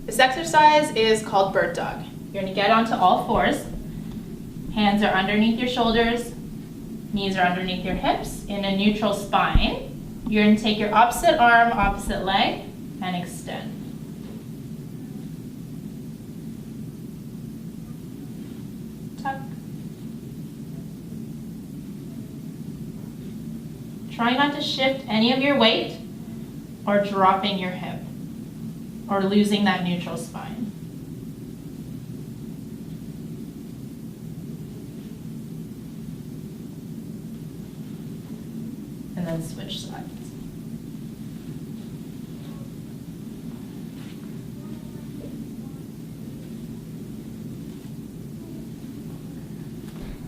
This exercise is called bird dog. You're going to get onto all fours. Hands are underneath your shoulders, knees are underneath your hips in a neutral spine. You're going to take your opposite arm, opposite leg, and extend. Tuck. Try not to shift any of your weight or dropping your hip or losing that neutral spine. And then switch sides.